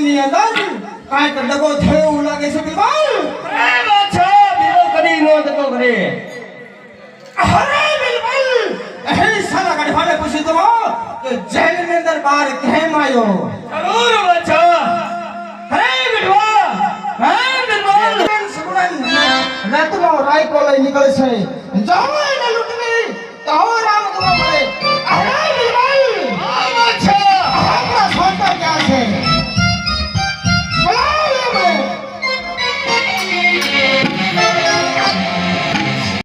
ની અંદર કાંઈક દગો થયો એવું લાગે છે બિલબલ. એ બાદશાહ બીજો કદી નો દગો કરે. અરે બિલબલ એ સાલા ગઢવાને પૂછ્યું તો કે જેલ ની અંદર બહાર કેમ આવ્યો? જરૂર બાદશાહ. હે ગઢવા, હે ગઢવા. રાતનો રાયકો લઈ નીકળે છે. જાઓ